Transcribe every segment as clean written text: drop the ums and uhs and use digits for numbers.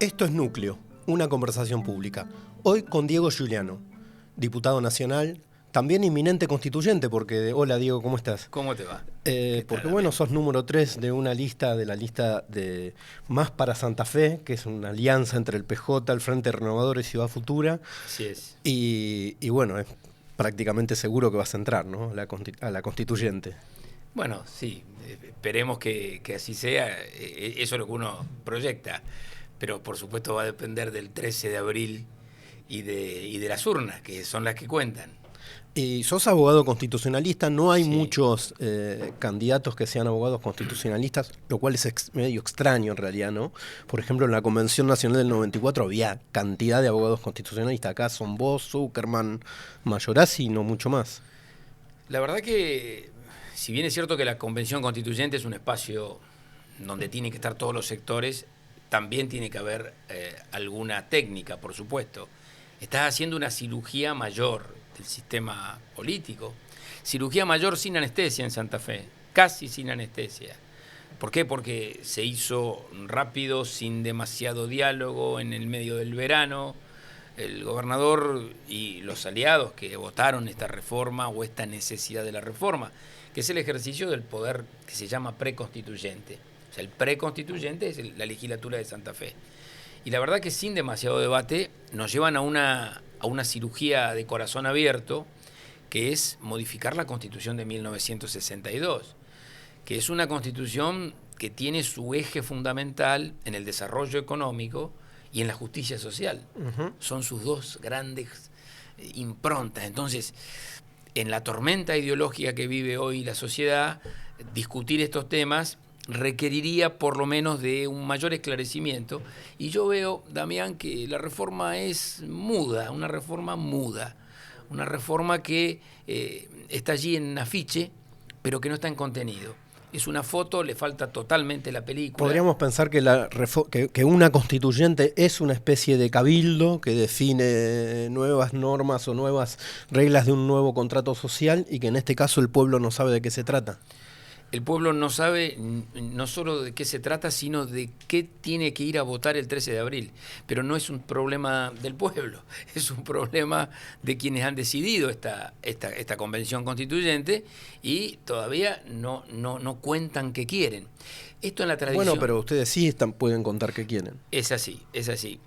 Esto es Núcleo, una conversación pública. Hoy con Diego Giuliano, diputado nacional, también inminente constituyente, porque... Hola Diego, ¿cómo estás? ¿Cómo te va? Porque bueno, sos número 3 de una lista, de la lista de Más para Santa Fe, que es una alianza entre el PJ, el Frente Renovador y Ciudad Futura. Así es. Y bueno, es prácticamente seguro que vas a entrar, ¿no? A la constituyente. Bueno, sí, esperemos que así sea. Eso es lo que uno proyecta. Pero por supuesto va a depender del 13 de abril y de las urnas, que son las que cuentan. Y sos abogado constitucionalista, no hay Sí. muchos candidatos que sean abogados constitucionalistas, lo cual es medio extraño en realidad, ¿no? Por ejemplo, en la Convención Nacional del 94 había cantidad de abogados constitucionalistas. Acá son vos, Zuckerman, Mayorazzi y no mucho más. La verdad que, si bien es cierto que la Convención Constituyente es un espacio donde tienen que estar todos los sectores, también tiene que haber alguna técnica, por supuesto. Estás haciendo una cirugía mayor del sistema político. Cirugía mayor sin anestesia en Santa Fe, casi sin anestesia. ¿Por qué? Porque se hizo rápido, sin demasiado diálogo, en el medio del verano. El gobernador y los aliados que votaron esta reforma o esta necesidad de la reforma, que es el ejercicio del poder que se llama preconstituyente. O sea, el preconstituyente es la legislatura de Santa Fe. Y la verdad que sin demasiado debate nos llevan a una cirugía de corazón abierto, que es modificar la Constitución de 1962, que es una constitución que tiene su eje fundamental en el desarrollo económico y en la justicia social. Son sus dos grandes improntas. Entonces, en la tormenta ideológica que vive hoy la sociedad, discutir estos temas requeriría por lo menos de un mayor esclarecimiento. Y yo veo, Damián, que la reforma es muda, una reforma muda, una reforma que está allí en afiche, pero que no está en contenido. Es una foto, le falta totalmente la película. Podríamos pensar que una constituyente es una especie de cabildo que define nuevas normas o nuevas reglas de un nuevo contrato social y que en este caso el pueblo no sabe de qué se trata. El pueblo no sabe no solo de qué se trata, sino de qué tiene que ir a votar el 13 de abril. Pero no es un problema del pueblo, es un problema de quienes han decidido esta convención constituyente y todavía no cuentan qué quieren. Esto en la tradición... Bueno, pero ustedes sí pueden contar qué quieren. Es así, es así.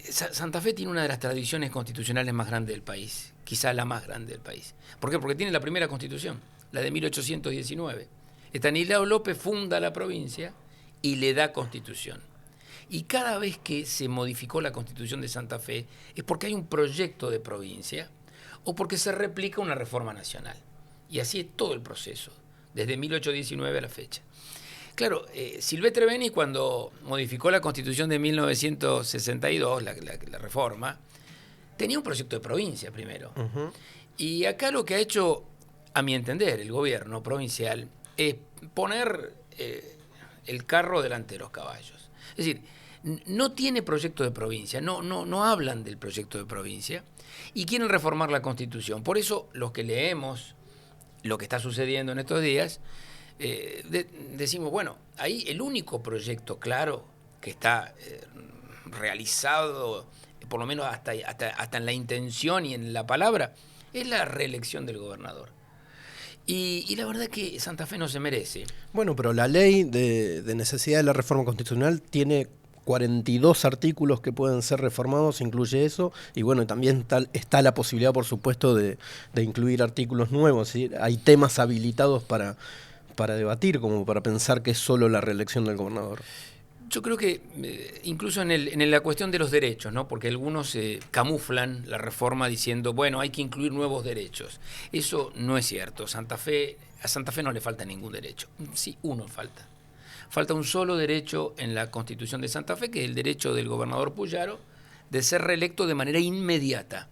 Santa Fe tiene una de las tradiciones constitucionales más grandes del país, quizá la más grande del país. ¿Por qué? Porque tiene la primera constitución, la de 1819. Estanislao López funda la provincia y le da constitución. Y cada vez que se modificó la constitución de Santa Fe es porque hay un proyecto de provincia o porque se replica una reforma nacional. Y así es todo el proceso, desde 1819 a la fecha. Claro, Silvestre Béniz cuando modificó la constitución de 1962, la reforma, tenía un proyecto de provincia primero. Y acá lo que ha hecho, a mi entender, el gobierno provincial es poner el carro delante de los caballos. Es decir, no tiene proyecto de provincia, no hablan del proyecto de provincia y quieren reformar la Constitución. Por eso los que leemos lo que está sucediendo en estos días, decimos, bueno, ahí el único proyecto claro que está realizado, por lo menos hasta en la intención y en la palabra, es la reelección del gobernador. Y la verdad que Santa Fe no se merece. Bueno, pero la ley de necesidad de la reforma constitucional tiene 42 artículos que pueden ser reformados, incluye eso, y bueno, también está la posibilidad, por supuesto, de incluir artículos nuevos, ¿sí? Hay temas habilitados para debatir, como para pensar que es solo la reelección del gobernador. Yo creo que incluso en la cuestión de los derechos, ¿no? Porque algunos camuflan la reforma diciendo, bueno, hay que incluir nuevos derechos. Eso no es cierto. A Santa Fe no le falta ningún derecho. Sí, uno falta. Falta un solo derecho en la Constitución de Santa Fe, que es el derecho del gobernador Puyaro de ser reelecto de manera inmediata.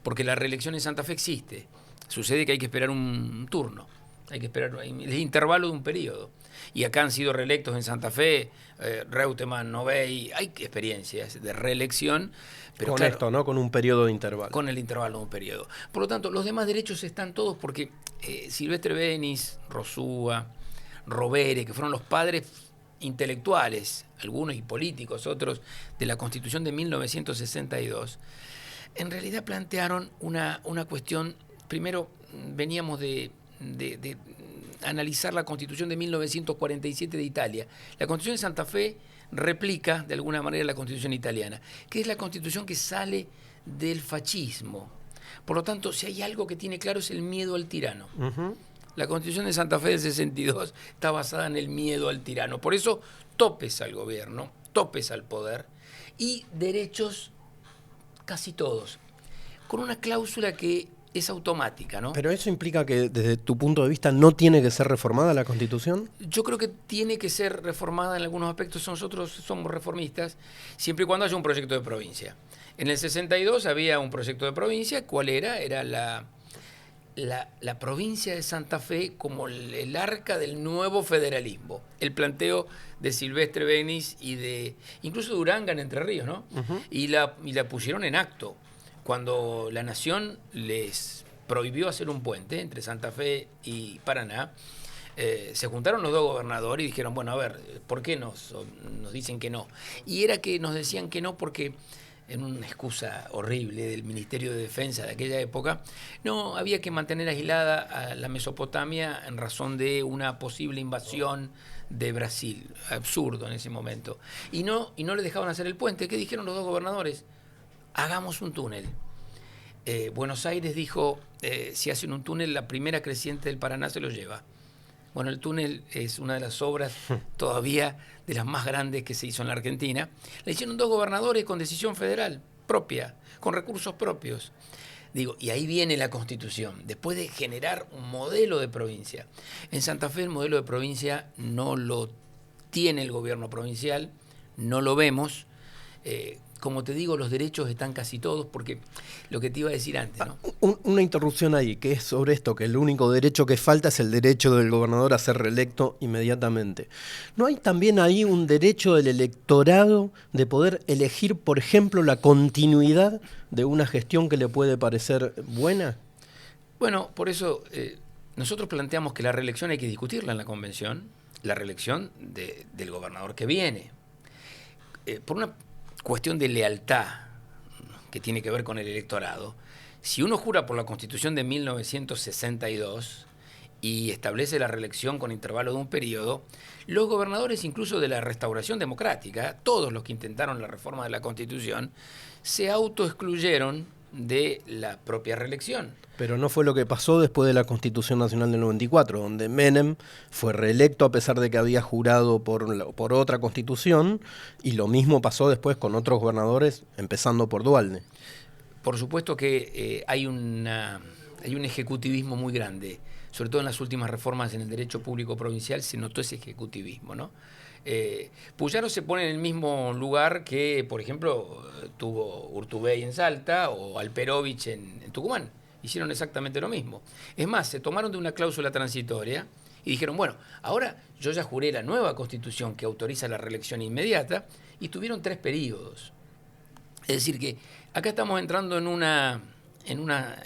Porque la reelección en Santa Fe existe. Sucede que hay que esperar un turno. Hay que esperar el intervalo de un periodo. Y acá han sido reelectos en Santa Fe, Reutemann, Novey, hay experiencias de reelección. Pero con claro, esto, ¿no? Con un periodo de intervalo. Con el intervalo de un periodo. Por lo tanto, los demás derechos están todos porque Silvestre Béniz, Rosúa, Rovere, que fueron los padres intelectuales, algunos y políticos, otros, de la Constitución de 1962, en realidad plantearon una cuestión. Primero veníamos de analizar la Constitución de 1947 de Italia. La Constitución de Santa Fe replica de alguna manera la Constitución italiana, que es la Constitución que sale del fascismo. Por lo tanto, si hay algo que tiene claro es el miedo al tirano. Uh-huh. La Constitución de Santa Fe del 62 está basada en el miedo al tirano. Por eso, topes al gobierno, topes al poder y derechos casi todos, con una cláusula que es automática, ¿no? Pero eso implica que, desde tu punto de vista, ¿no tiene que ser reformada la Constitución? Yo creo que tiene que ser reformada en algunos aspectos. Nosotros somos reformistas, siempre y cuando haya un proyecto de provincia. En el 62 había un proyecto de provincia. ¿Cuál era? Era la provincia de Santa Fe como el arca del nuevo federalismo. El planteo de Silvestre Benis y de incluso de Uranga en Entre Ríos, ¿no? Uh-huh. Y la pusieron en acto. Cuando la Nación les prohibió hacer un puente entre Santa Fe y Paraná, se juntaron los dos gobernadores y dijeron, bueno, a ver, ¿por qué nos dicen que no? Y era que nos decían que no porque, en una excusa horrible del Ministerio de Defensa de aquella época, no había que mantener aislada a la Mesopotamia en razón de una posible invasión de Brasil. Absurdo en ese momento. Y no le dejaban hacer el puente. ¿Qué dijeron los dos gobernadores? Hagamos un túnel. Buenos Aires dijo, si hacen un túnel, la primera creciente del Paraná se lo lleva. Bueno, el túnel es una de las obras todavía de las más grandes que se hizo en la Argentina. Le hicieron dos gobernadores con decisión federal propia, con recursos propios. Digo, y ahí viene la Constitución, después de generar un modelo de provincia. En Santa Fe el modelo de provincia no lo tiene el gobierno provincial, no lo vemos. Como te digo, los derechos están casi todos, porque lo que te iba a decir antes, ¿no? Una interrupción ahí, que es sobre esto, que el único derecho que falta es el derecho del gobernador a ser reelecto inmediatamente. ¿No hay también ahí un derecho del electorado de poder elegir, por ejemplo, la continuidad de una gestión que le puede parecer buena? Bueno, por eso nosotros planteamos que la reelección hay que discutirla en la convención, la reelección del gobernador que viene. Por una cuestión de lealtad que tiene que ver con el electorado. Si uno jura por la Constitución de 1962 y establece la reelección con intervalo de un periodo, los gobernadores, incluso de la Restauración Democrática, todos los que intentaron la reforma de la Constitución, se autoexcluyeron de la propia reelección. Pero no fue lo que pasó después de la Constitución Nacional del 94, donde Menem fue reelecto a pesar de que había jurado por otra constitución, y lo mismo pasó después con otros gobernadores, empezando por Duhalde. Por supuesto que hay un ejecutivismo muy grande, sobre todo en las últimas reformas en el derecho público provincial se notó ese ejecutivismo, ¿no? Puyaro se pone en el mismo lugar que, por ejemplo, tuvo Urtubey en Salta o Alperovich en Tucumán. Hicieron exactamente lo mismo. Es más, se tomaron de una cláusula transitoria y dijeron, bueno, ahora yo ya juré la nueva Constitución que autoriza la reelección inmediata, y tuvieron 3 periodos. Es decir que acá estamos entrando en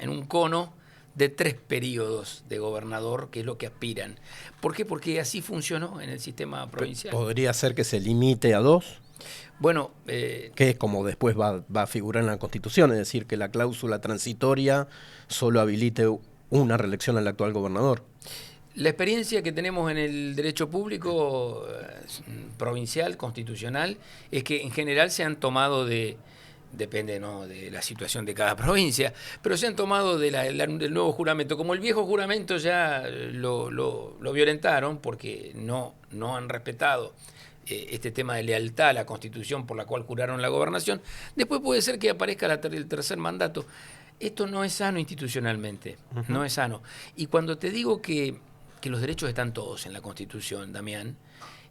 un cono de 3 periodos de gobernador, que es lo que aspiran. ¿Por qué? Porque así funcionó en el sistema provincial. ¿Podría ser que se limite a 2? Bueno, que es como después va a figurar en la Constitución, es decir, que la cláusula transitoria solo habilite una reelección al actual gobernador. La experiencia que tenemos en el derecho público provincial, constitucional, es que en general se han tomado depende, ¿no?, de la situación de cada provincia, pero se han tomado del nuevo juramento. Como el viejo juramento ya lo violentaron porque no han respetado este tema de lealtad a la Constitución por la cual juraron la gobernación, después puede ser que aparezca el tercer mandato. Esto no es sano institucionalmente, no es sano. Y cuando te digo que los derechos están todos en la Constitución, Damián,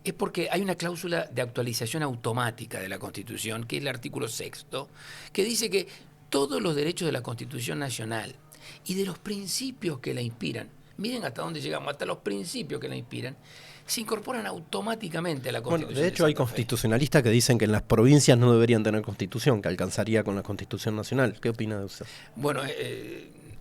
es porque hay una cláusula de actualización automática de la Constitución, que es el artículo 6º, que dice que todos los derechos de la Constitución Nacional y de los principios que la inspiran, miren hasta dónde llegamos, hasta los principios que la inspiran, se incorporan automáticamente a la Constitución. Bueno, de hecho hay constitucionalistas que dicen que en las provincias no deberían tener Constitución, que alcanzaría con la Constitución Nacional. ¿Qué opina de usted? Bueno,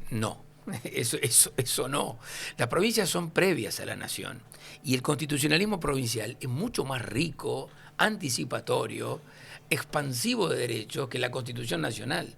no. Eso no. Las provincias son previas a la nación. Y el constitucionalismo provincial es mucho más rico, anticipatorio, expansivo de derechos que la Constitución Nacional.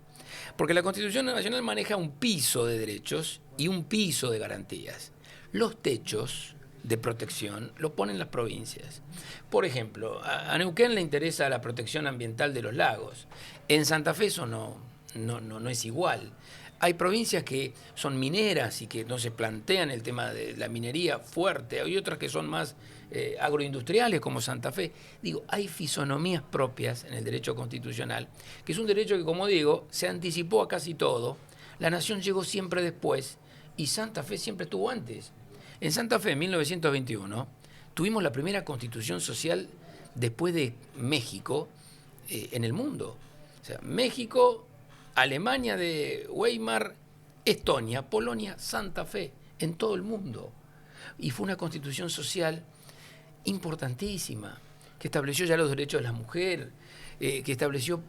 Porque la Constitución Nacional maneja un piso de derechos y un piso de garantías. Los techos de protección lo ponen las provincias. Por ejemplo, a Neuquén le interesa la protección ambiental de los lagos. En Santa Fe eso no es igual. Hay provincias que son mineras y que no se plantean el tema de la minería fuerte. Hay otras que son más agroindustriales, como Santa Fe. Digo, hay fisonomías propias en el derecho constitucional, que es un derecho que, como digo, se anticipó a casi todo. La nación llegó siempre después y Santa Fe siempre estuvo antes. En Santa Fe, en 1921, tuvimos la primera constitución social después de México en el mundo. O sea, México, Alemania de Weimar, Estonia, Polonia, Santa Fe, en todo el mundo. Y fue una constitución social importantísima, que estableció ya los derechos de la mujer, que estableció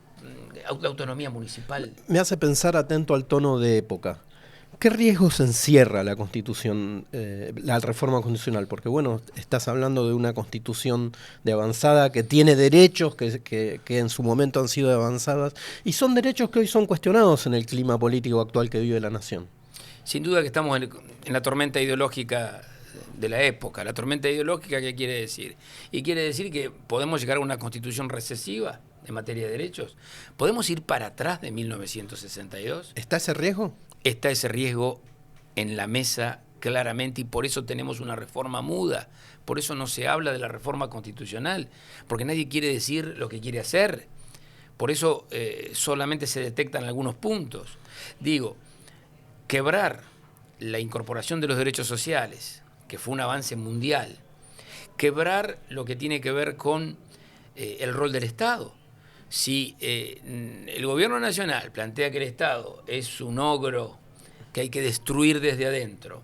la autonomía municipal. Me hace pensar, atento al tono de época, ¿qué riesgos encierra la Constitución, la reforma constitucional? Porque bueno, estás hablando de una Constitución de avanzada que tiene derechos que en su momento han sido de avanzadas y son derechos que hoy son cuestionados en el clima político actual que vive la nación. Sin duda que estamos en la tormenta ideológica de la época. La tormenta ideológica, ¿qué quiere decir? Y quiere decir que podemos llegar a una Constitución recesiva en materia de derechos. ¿Podemos ir para atrás de 1962? ¿Está ese riesgo? Está ese riesgo en la mesa claramente y por eso tenemos una reforma muda, por eso no se habla de la reforma constitucional, porque nadie quiere decir lo que quiere hacer, por eso solamente se detectan algunos puntos. Digo, quebrar la incorporación de los derechos sociales, que fue un avance mundial, quebrar lo que tiene que ver con el rol del Estado. Si el gobierno nacional plantea que el Estado es un ogro que hay que destruir desde adentro,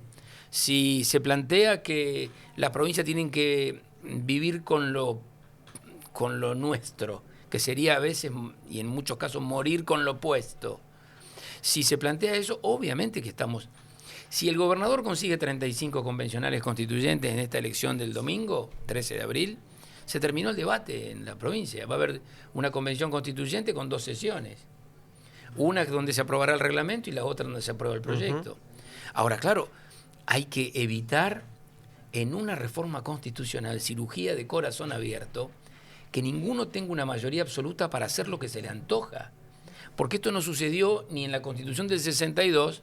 si se plantea que las provincias tienen que vivir con lo nuestro, que sería a veces y en muchos casos morir con lo opuesto, si se plantea eso, obviamente que estamos... Si el gobernador consigue 35 convencionales constituyentes en esta elección del domingo, 13 de abril, se terminó el debate en la provincia. Va a haber una convención constituyente con 2 sesiones. Una donde se aprobará el reglamento y la otra donde se aprueba el proyecto. Ahora, claro, hay que evitar en una reforma constitucional, cirugía de corazón abierto, que ninguno tenga una mayoría absoluta para hacer lo que se le antoja. Porque esto no sucedió ni en la Constitución del 62,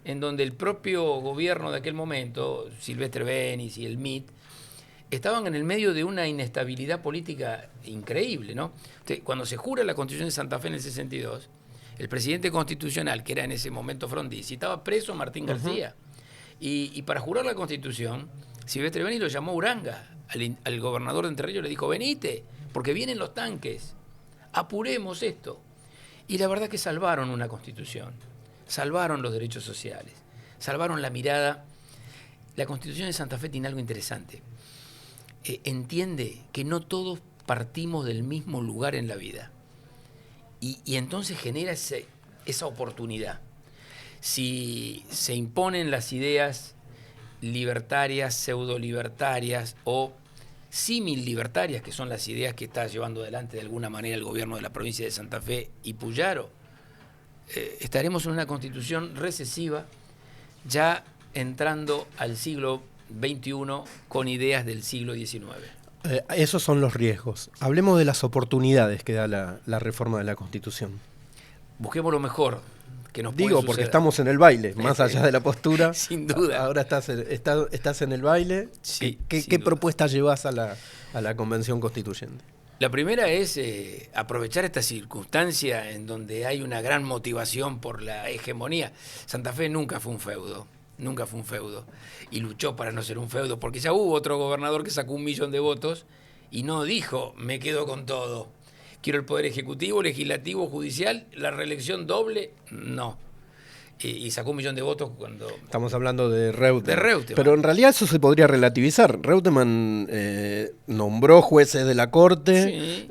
en donde el propio gobierno de aquel momento, Silvestre Benis y el MIT, estaban en el medio de una inestabilidad política increíble, ¿no? Cuando se jura la Constitución de Santa Fe en el 62, el presidente constitucional, que era en ese momento Frondizi, estaba preso Martín García. Y para jurar la Constitución, Silvestre Benis lo llamó Uranga, al gobernador de Entre Ríos le dijo, venite, porque vienen los tanques, apuremos esto. Y la verdad que salvaron una Constitución, salvaron los derechos sociales, salvaron la mirada. La Constitución de Santa Fe tiene algo interesante. Entiende que no todos partimos del mismo lugar en la vida. Y entonces genera esa oportunidad. Si se imponen las ideas libertarias, pseudo-libertarias o símil-libertarias, que son las ideas que está llevando adelante de alguna manera el gobierno de la provincia de Santa Fe y Puyaro, estaremos en una constitución recesiva ya entrando al siglo XXI con ideas del siglo XIX. Esos son los riesgos. Hablemos de las oportunidades que da la reforma de la Constitución. Busquemos lo mejor que nos puede Digo, suceder. porque estamos en el baile, más allá de la postura. Sin duda. Ahora estás en el baile. Sí, ¿Qué propuesta llevas a la Convención Constituyente? La primera es aprovechar esta circunstancia en donde hay una gran motivación por la hegemonía. Santa Fe nunca fue un feudo. Nunca fue un feudo. Y luchó para no ser un feudo, porque ya hubo otro gobernador que sacó 1 millón de votos y no dijo, me quedo con todo. Quiero el poder ejecutivo, legislativo, judicial, la reelección doble, no. y sacó 1 millón de votos cuando... Estamos hablando de Reutemann. De Reutemann. Pero en realidad eso se podría relativizar. Reutemann nombró jueces de la Corte, Sí.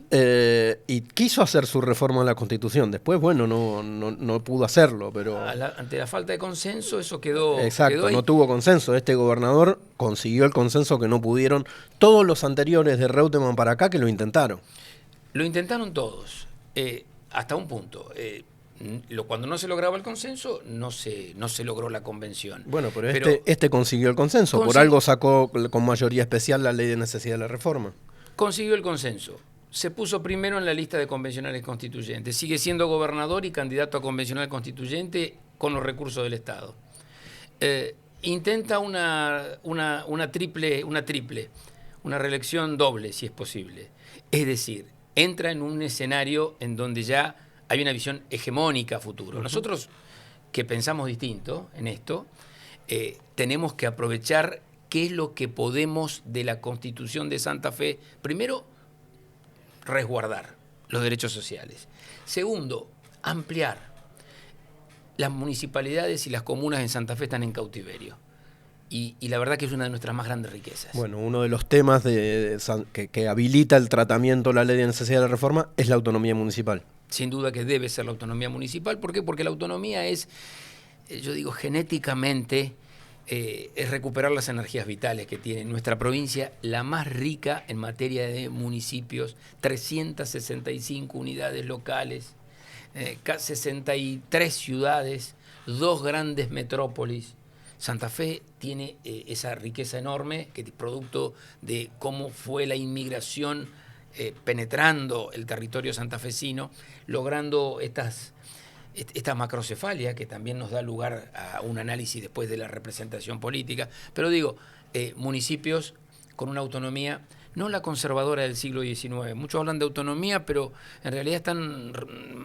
Y quiso hacer su reforma a la Constitución. Después, bueno, no pudo hacerlo, pero... Ante la falta de consenso, eso quedó... Exacto, quedó ahí. no tuvo consenso. Este gobernador consiguió el consenso que no pudieron todos los anteriores de Reutemann para acá que lo intentaron. Lo intentaron todos, hasta un punto. Cuando no se lograba el consenso, no se logró la convención. Bueno, pero este consiguió el consenso. Por algo sacó con mayoría especial la ley de necesidad de la reforma. Consiguió el consenso. Se puso primero en la lista de convencionales constituyentes. Sigue siendo gobernador y candidato a convencional constituyente con los recursos del Estado. Intenta una reelección doble, si es posible. Es decir, entra en un escenario en donde ya hay una visión hegemónica a futuro. Nosotros, que pensamos distinto en esto, tenemos que aprovechar qué es lo que podemos de la Constitución de Santa Fe. Primero, resguardar los derechos sociales. Segundo, ampliar. Las municipalidades y las comunas en Santa Fe están en cautiverio. Y la verdad que es una de nuestras más grandes riquezas. Bueno, uno de los temas que habilita el tratamiento de la ley de necesidad de la reforma es la autonomía municipal. Sin duda que debe ser la autonomía municipal. ¿Por qué? Porque la autonomía es, yo digo, genéticamente, es recuperar las energías vitales que tiene nuestra provincia, la más rica en materia de municipios, 365 unidades locales, 63 ciudades, 2 grandes metrópolis. Santa Fe tiene esa riqueza enorme que es producto de cómo fue la inmigración penetrando el territorio santafesino, logrando esta macrocefalia que también nos da lugar a un análisis después de la representación política. Pero digo, municipios con una autonomía, no la conservadora del siglo XIX. Muchos hablan de autonomía, pero en realidad están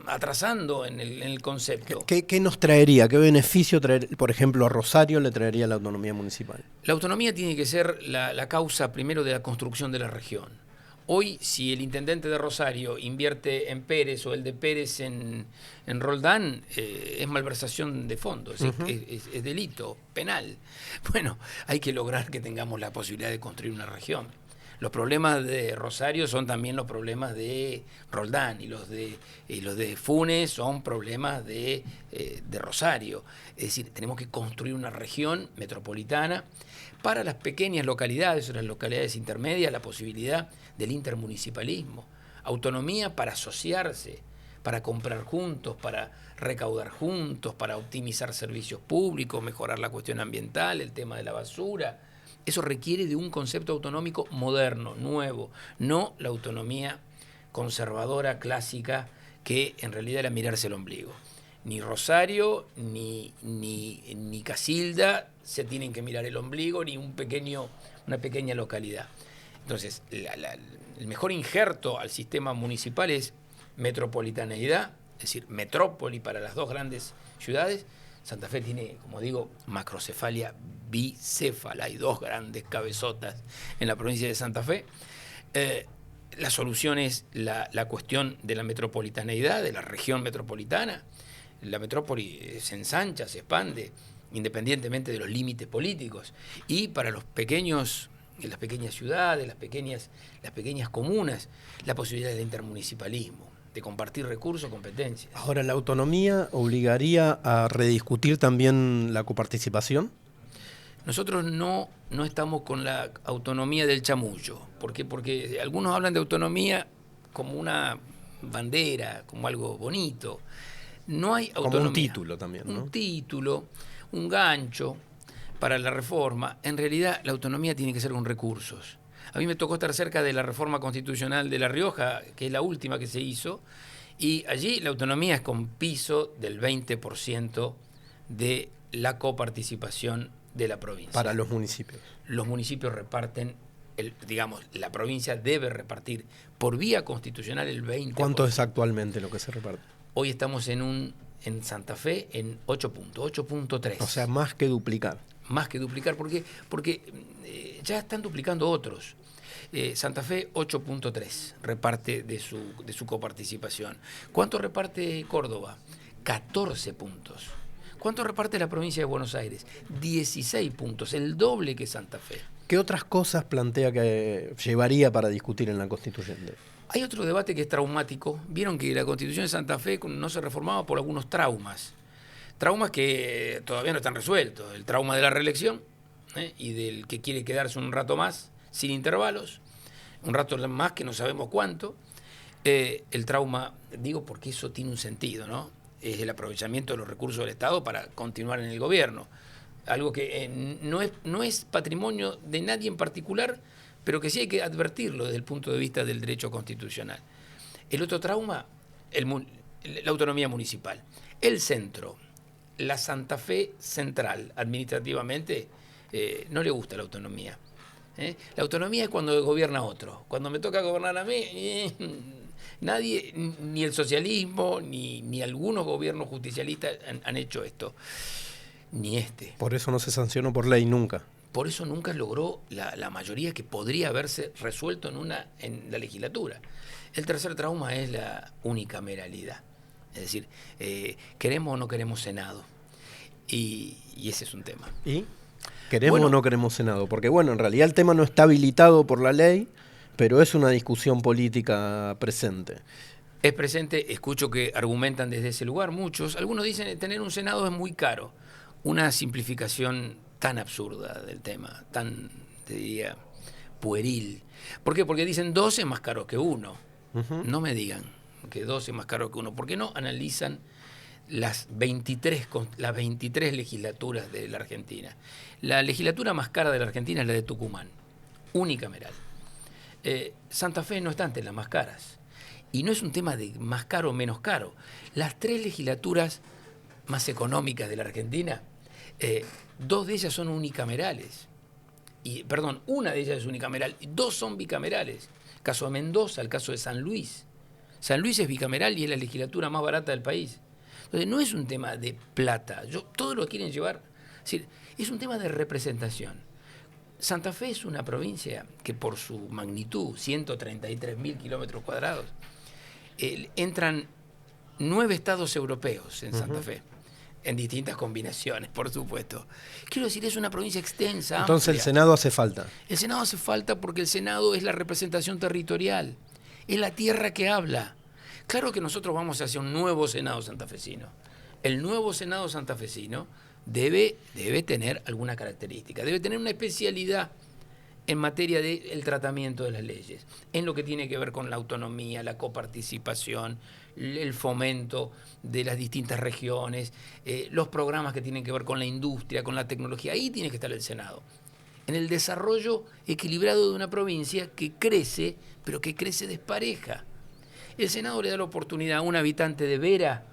atrasando en el concepto. ¿Qué nos traería? ¿Qué beneficio traería, por ejemplo, a Rosario le traería la autonomía municipal? La autonomía tiene que ser la causa primero de la construcción de la región. Hoy, si el intendente de Rosario invierte en Pérez o el de Pérez en Roldán, es malversación de fondos, es delito penal. Bueno, hay que lograr que tengamos la posibilidad de construir una región. Los problemas de Rosario son también los problemas de Roldán y los de Funes son problemas de Rosario. Es decir, tenemos que construir una región metropolitana para las pequeñas localidades o las localidades intermedias, la posibilidad del intermunicipalismo, autonomía para asociarse, para comprar juntos, para recaudar juntos, para optimizar servicios públicos, mejorar la cuestión ambiental, el tema de la basura. Eso requiere de un concepto autonómico moderno, nuevo, no la autonomía conservadora, clásica, que en realidad era mirarse el ombligo. Ni Rosario, ni Casilda se tienen que mirar el ombligo, ni una pequeña localidad. Entonces, el mejor injerto al sistema municipal es metropolitaneidad, es decir, metrópoli para las 2 grandes ciudades. Santa Fe tiene, como digo, macrocefalia bicéfala, hay 2 grandes cabezotas en la provincia de Santa Fe. La solución es la cuestión de la metropolitaneidad, de la región metropolitana. La metrópoli se ensancha, se expande, independientemente de los límites políticos. Y para los pequeños, las pequeñas ciudades, las pequeñas comunas, la posibilidad del intermunicipalismo, de compartir recursos, competencias. Ahora, ¿la autonomía obligaría a rediscutir también la coparticipación? Nosotros no estamos con la autonomía del chamullo. ¿Por qué? Porque algunos hablan de autonomía como una bandera, como algo bonito. No hay autonomía. Como un título también, ¿no? Un título, un gancho para la reforma. En realidad, la autonomía tiene que ser con recursos. A mí me tocó estar cerca de la reforma constitucional de La Rioja, que es la última que se hizo, y allí la autonomía es con piso del 20% de la coparticipación de la provincia. Para los municipios. Los municipios reparten, la provincia debe repartir por vía constitucional el 20%. ¿Cuánto es actualmente lo que se reparte? Hoy estamos en Santa Fe en 8 puntos, 8.3. O sea, más que duplicar. Más que duplicar, porque ya están duplicando otros. Santa Fe 8.3 reparte de su coparticipación. ¿Cuánto reparte Córdoba? 14 puntos. ¿Cuánto reparte la provincia de Buenos Aires? 16 puntos, el doble que Santa Fe. ¿Qué otras cosas plantea que llevaría para discutir en la Constituyente? Hay otro debate que es traumático. Vieron que la Constitución de Santa Fe no se reformaba por algunos traumas. Traumas que todavía no están resueltos. El trauma de la reelección, y del que quiere quedarse un rato más, sin intervalos. Un rato más que no sabemos cuánto. El trauma, digo porque eso tiene un sentido, ¿no? Es el aprovechamiento de los recursos del Estado para continuar en el gobierno. Algo que no es patrimonio de nadie en particular, pero que sí hay que advertirlo desde el punto de vista del derecho constitucional. El otro trauma, la autonomía municipal. El centro, la Santa Fe central, administrativamente, no le gusta la autonomía. La autonomía es cuando gobierna otro. Cuando me toca gobernar a mí, nadie, ni el socialismo, ni algunos gobiernos justicialistas han hecho esto. Ni este. Por eso no se sancionó por ley nunca. Por eso nunca logró la mayoría que podría haberse resuelto en la legislatura. El tercer trauma es la unicameralidad. Es decir, ¿queremos o no queremos Senado? Y ese es un tema. ¿Y? ¿Queremos o no queremos Senado? Porque bueno, en realidad el tema no está habilitado por la ley, pero es una discusión política presente. Es presente, escucho que argumentan desde ese lugar muchos. Algunos dicen que tener un Senado es muy caro. Una simplificación tan absurda del tema, tan, te diría, pueril. ¿Por qué? Porque dicen 2 es más caro que 1. No me digan que 2 es más caro que 1. ¿Por qué no analizan las 23 legislaturas de la Argentina? La legislatura más cara de la Argentina es la de Tucumán, unicameral. Santa Fe no está entre las más caras. Y no es un tema de más caro o menos caro. Las 3 legislaturas más económicas de la Argentina, 2 de ellas son unicamerales. Una de ellas es unicameral, 2 son bicamerales. El caso de Mendoza, el caso de San Luis. San Luis es bicameral y es la legislatura más barata del país. Entonces no es un tema de plata, todos lo quieren llevar. Es decir, es un tema de representación. Santa Fe es una provincia que por su magnitud, 133.000 kilómetros cuadrados, entran 9 estados europeos en Santa Fe, en distintas combinaciones, por supuesto. Quiero decir, es una provincia extensa, Entonces amplia. El Senado hace falta. El Senado hace falta porque el Senado es la representación territorial, es la tierra que habla. Claro que nosotros vamos hacia un nuevo Senado santafesino. El nuevo Senado santafesino debe tener alguna característica, debe tener una especialidad en materia del tratamiento de las leyes, en lo que tiene que ver con la autonomía, la coparticipación, el fomento de las distintas regiones, los programas que tienen que ver con la industria, con la tecnología. Ahí tiene que estar el Senado. En el desarrollo equilibrado de una provincia que crece, pero que crece despareja. El Senado le da la oportunidad a un habitante de Vera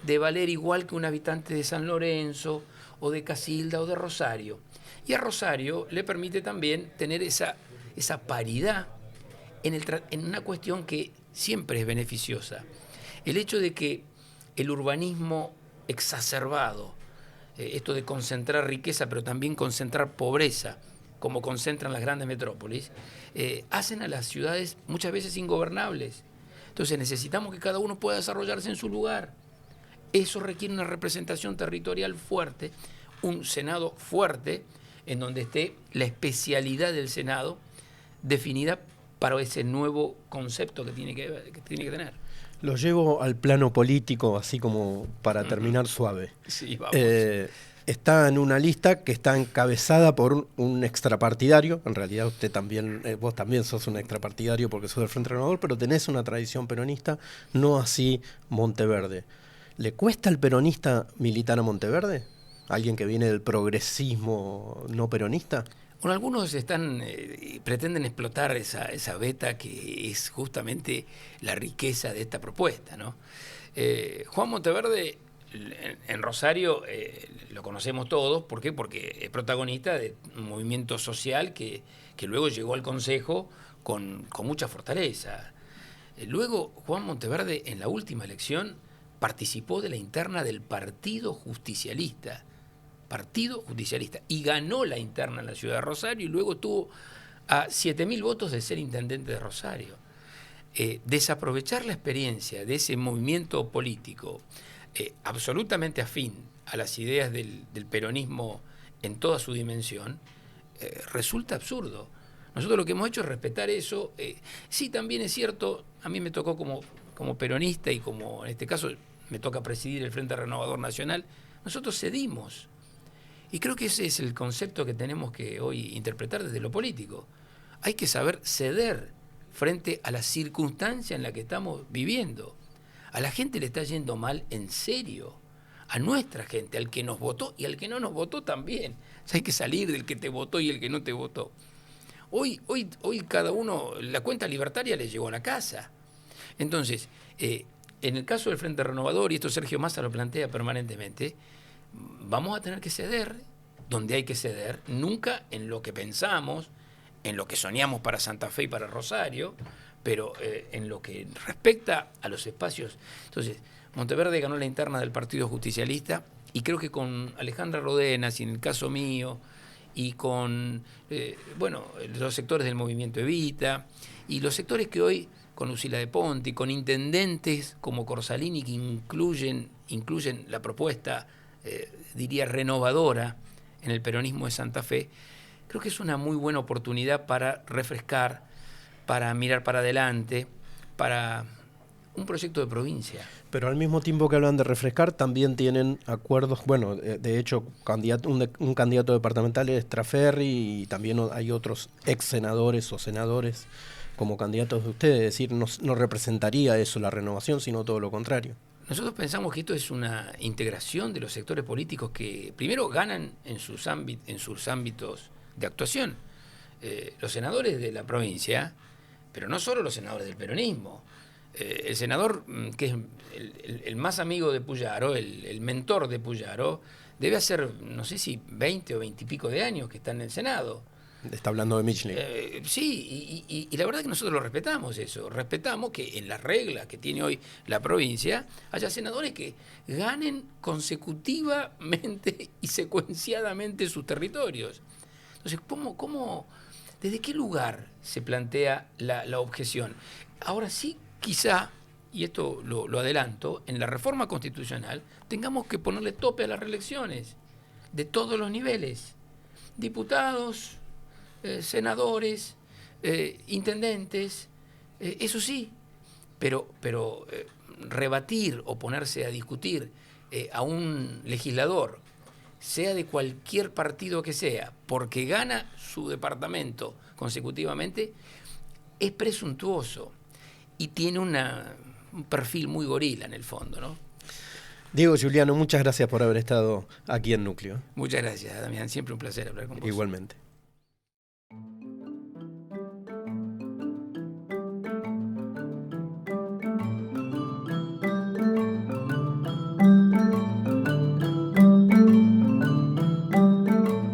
de valer igual que un habitante de San Lorenzo, o de Casilda, o de Rosario. Y a Rosario le permite también tener esa paridad en una cuestión que siempre es beneficiosa. El hecho de que el urbanismo exacerbado, esto de concentrar riqueza, pero también concentrar pobreza, como concentran las grandes metrópolis, hacen a las ciudades muchas veces ingobernables. Entonces necesitamos que cada uno pueda desarrollarse en su lugar. Eso requiere una representación territorial fuerte, un Senado fuerte, en donde esté la especialidad del Senado definida para ese nuevo concepto que tiene que tener. Lo llevo al plano político, así como para terminar suave. Sí, vamos. Está en una lista que está encabezada por un extrapartidario. En realidad vos también sos un extrapartidario porque sos del Frente Renovador, pero tenés una tradición peronista, no así Monteverde. ¿Le cuesta al peronista militar a Monteverde? ¿Alguien que viene del progresismo no peronista? Bueno, algunos pretenden explotar esa beta que es justamente la riqueza de esta propuesta, ¿no? Juan Monteverde, en Rosario, lo conocemos todos. ¿Por qué? Porque es protagonista de un movimiento social que luego llegó al Consejo con mucha fortaleza. Luego, Juan Monteverde, en la última elección, participó de la interna del Partido Justicialista, y ganó la interna en la ciudad de Rosario, y luego tuvo a 7.000 votos de ser intendente de Rosario. Desaprovechar la experiencia de ese movimiento político absolutamente afín a las ideas del peronismo en toda su dimensión, resulta absurdo. Nosotros lo que hemos hecho es respetar eso. Sí, también es cierto, a mí me tocó como peronista y como en este caso me toca presidir el Frente Renovador Nacional, nosotros cedimos. Y creo que ese es el concepto que tenemos que hoy interpretar desde lo político. Hay que saber ceder frente a la circunstancia en la que estamos viviendo. A la gente le está yendo mal en serio. A nuestra gente, al que nos votó y al que no nos votó también. O sea, hay que salir del que te votó y el que no te votó. Hoy cada uno, la cuenta libertaria le llegó a la casa. Entonces, en el caso del Frente Renovador, y esto Sergio Massa lo plantea permanentemente, vamos a tener que ceder donde hay que ceder, nunca en lo que pensamos, en lo que soñamos para Santa Fe y para Rosario, pero en lo que respecta a los espacios. Entonces, Monteverde ganó la interna del Partido Justicialista y creo que con Alejandra Rodenas y en el caso mío y con los sectores del movimiento Evita y los sectores que hoy con Lucila de Ponti, con intendentes como Corsalini que incluyen la propuesta, diría, renovadora en el peronismo de Santa Fe, creo que es una muy buena oportunidad para refrescar, para mirar para adelante, para un proyecto de provincia. Pero al mismo tiempo que hablan de refrescar, también tienen acuerdos. Bueno, de hecho, un candidato departamental es Traferri y también hay otros ex senadores o senadores como candidatos de ustedes. Es decir, no representaría eso la renovación, sino todo lo contrario. Nosotros pensamos que esto es una integración de los sectores políticos que primero ganan en sus ámbitos de actuación. Los senadores de la provincia, pero no solo los senadores del peronismo. El senador que es el más amigo de Puyaro, el mentor de Puyaro, debe hacer, no sé si 20 o 20 y pico de años que está en el Senado. Está hablando de Michling. Sí, y la verdad es que nosotros lo respetamos eso. Respetamos que en las reglas que tiene hoy la provincia haya senadores que ganen consecutivamente y secuenciadamente sus territorios. Entonces, ¿desde qué lugar se plantea la objeción? Ahora sí, quizá, y esto lo adelanto, en la reforma constitucional tengamos que ponerle tope a las reelecciones de todos los niveles. Diputados, senadores, intendentes, eso sí, pero rebatir o ponerse a discutir a un legislador, sea de cualquier partido que sea, porque gana su departamento consecutivamente, es presuntuoso y tiene un perfil muy gorila en el fondo, ¿no? Diego Giuliano, muchas gracias por haber estado aquí en Núcleo. Muchas gracias, Damián. Siempre un placer hablar con vos. Igualmente.